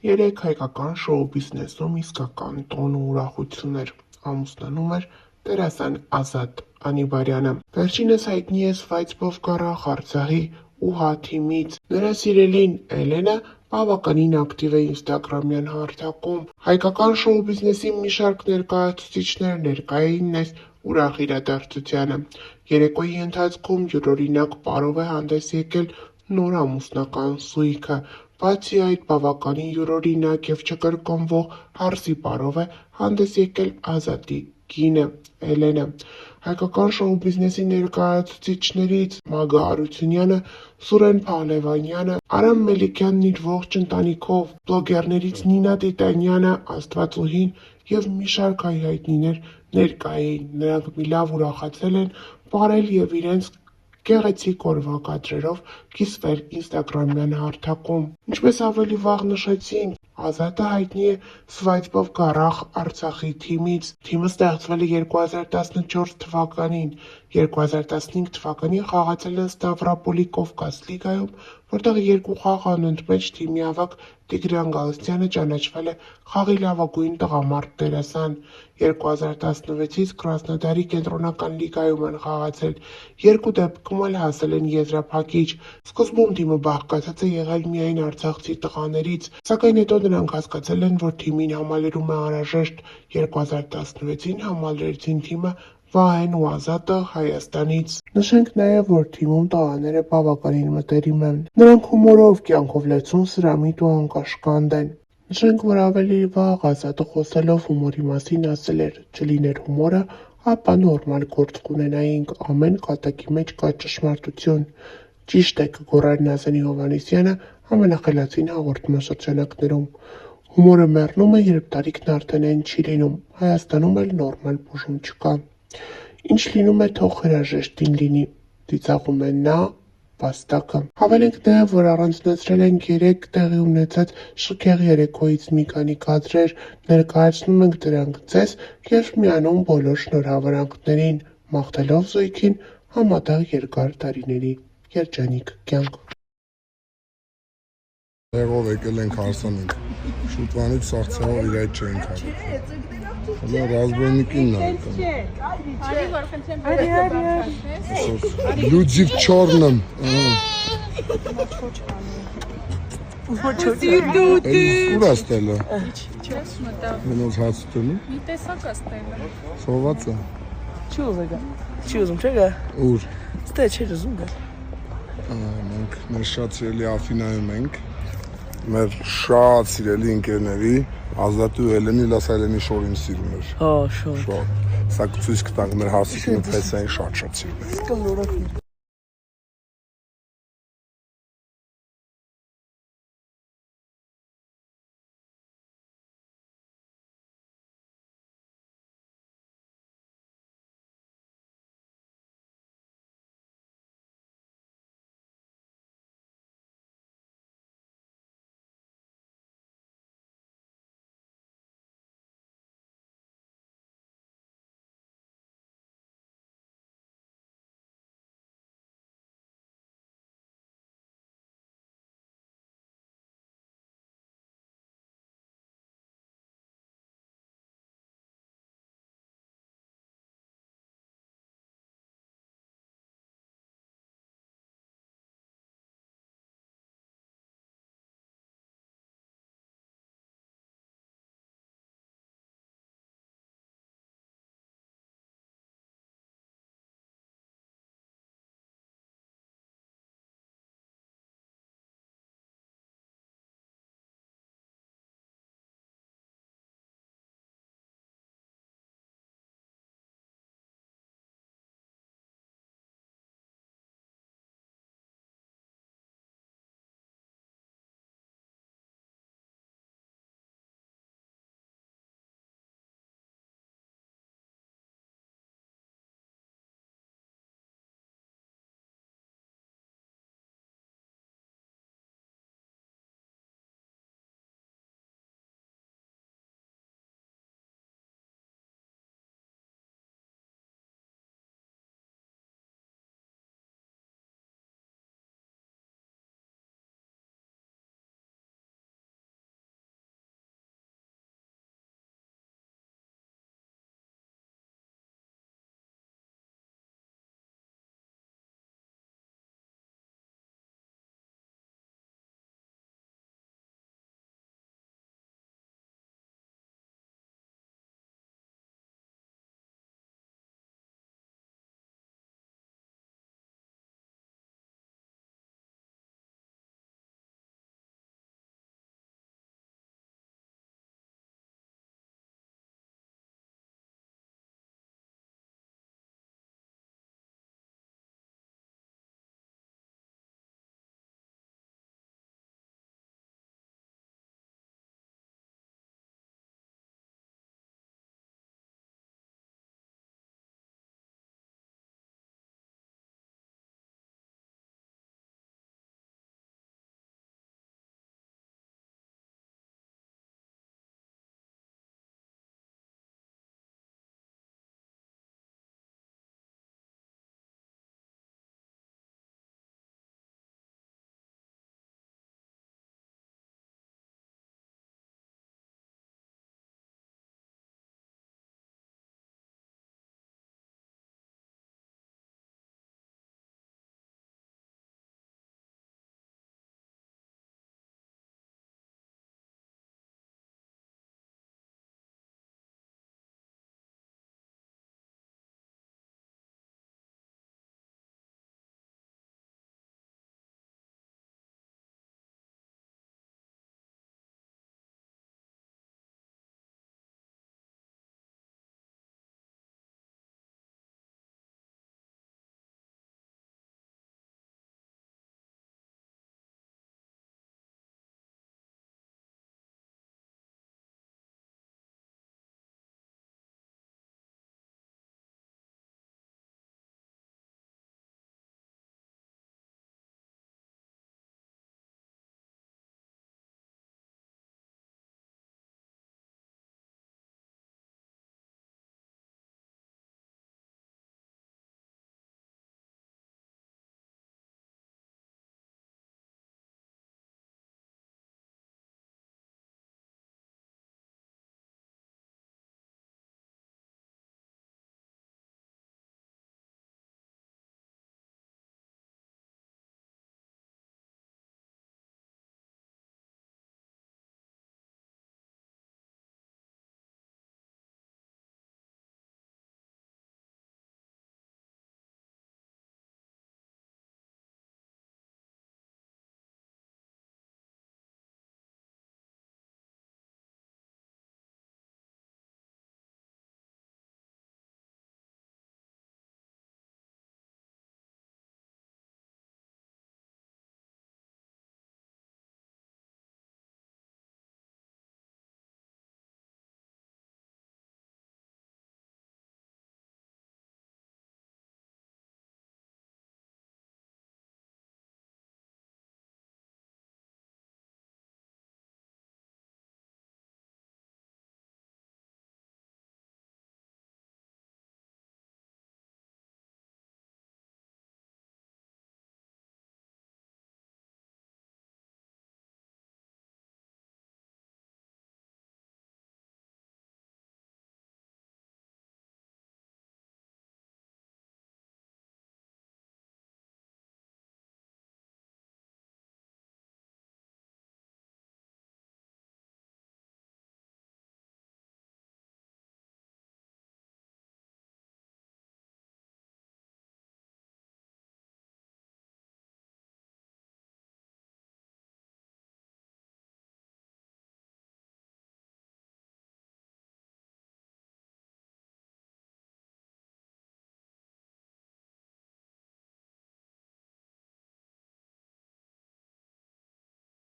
Երեկ հայկական շոու բիզնեսում իսկական տոն ու ուրախություն էր, ամուսնանում էր դերասան Ազատ Անիբարյանը։ Վերջինս հայտնի է «Սվայցբով կառախ» Արցախի ՈՒՀ թիմից։ Նրա սիրելին Էլենը բավականին ակտիվ է ինստագրամյան հարթակում։ Հայկական շոու բիզնեսի մի շարք ներկայացուցիչներ ներկա էին այս ուրախ իրադարձությանը։ Երեկոյի ընթացքում յուրօրինակ պարով է հանդես եկել նոր ամուսնական զույգը։ Բացի այդ, բավականին յուրօրինակ և չկրկնվող հարսի պարով է հանդես եկել Ազատի կինը՝ Էլենը։ Հայկական շոու բիզնեսի ներկայացուցիչներից Մագը Հարությունյանը, Սուրեն Փահլևանյանը, Արամ Մելիքյանն իր ողջ ընտանիքով, բլոգերներից Նինա Տիտանյանը, Աստվածուհին և մի շարք այ հայտնիներ ներկա էին։ Նրանք մի լավ ուրախացել են պարել և իրենց գեղեցիկ օրվա կադրերով կիսվել ինստագրամյան հարթակում։ Ինչպես ավելի վաղ նշեցինք, Ազատը հայտնի է «Սվայցբով կառախ» Արցախի թիմից։ Թիմը ստեղծվել է 2014 թվականին։ 2015 թվականին խաղացել են Ստավրոպոլի Կովկաս լիգայում, որտեղ երկու խաղ անընդմեջ թիմի ավագ Տիգրան Գալստյանը ճանաչվել է խաղի լավագույն տղամարդ դերասան։ 2016-ից Կրասնոդարի կենտրոնական լիգայում են խաղացել, երկու դեպքում էլ հասել են եզրափակիչ։ Սկզբում թիմը բաղկացած է եղել միայն արցախցի տղաներից, սակայն հետո նրանք հասկացել են, որ թիմին համալրում է անհրաժեշտ։ 2016-ին համալրեցին թիմը Վահեն ու Ազատը Հայաստանից։ Նշենք նաև, որ թիմում տղաները բավականին մտերիմ են։ Նրանք հումորով, կյանքով լեցուն, սրամիտ ու անկաշկանդ են։ Նշենք, որ ավելի վաղ Ազատը խոսելով հումորի մասին ասել էր. «Չլիներ հումորը, ապա նորմալ գործ կունենայինք, ամեն կատակի մեջ կա ճշմարտություն»։ Ճիշտ է, կգոռար Նազանի Հովհաննիսյանը ամենախելացին հաղորդաշրջանակներում։ Հումորը մեռնում է, երբ տարիքն արդեն էն չի լինում, Հայաստանում էլ նորմալ բուժում չկա։ Ինչ լինում է, թող հրաժեշտին լինի, ծիծաղում է նա։ Վաստակը։ Հավելենք նաև, որ առանձնացրել ենք երեկ տեղի ունեցած շքեղ երեկոյից մի քանի կադրեր, ներկայացնում ենք դրանք ձեզ և միանում բոլոր շնորհավորանքներին՝ մաղթելով զույգին համատեղ երկար տարիների երջանիկ կյանք։ Տեղով եկել ենք հարսանիք, շուտվանից սաղցեղով իր այդ չենք հարել։ Հլա ռազբոյնիկին նա լյուձիվ չորնմ։ Ուր աստելը։ Մենոց հացուտելու։ Մի տեսակ աստելը։ Սովածը։ Չի ուզում չէ գա։ Ուր։ Ստե չէր ուզում գա։ Մենք մեր շատ սիրելի Աֆինայում ենք, մեր շատ սիրելի ընկերների Ազատի ու Էլենի Լասայլենի շորին սիրում էր։ Հա, շատ։ Սա ցույց կտանք մեր հասիկին փեսային շատ սիրում էր։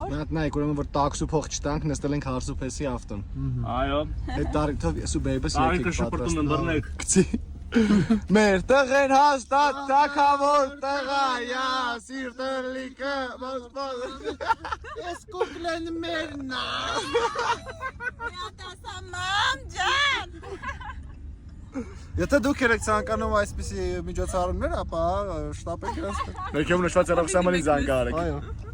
Մենք նայեք, ուրեմն որ տաքսու փող չտանք, նստել ենք հարսուփեսի ավտոն։ Այո։ Այդ տարիքով սու բեյբս Տարիքը շփրտում են բռնեք։ Գցի։ Մեր տղեն հաստատ թակավոր տղայա, սիրտը լիքը ոսպոս։ Ես կուկլեն մերնա։ Յատասա մամ ջան։ Եթե դուք եք ցանկանում այսպիսի միջոցառումներ, ապա շտապեք հստակ։ Ներքև նշված երախսամանի զանգ արեք։ Այո։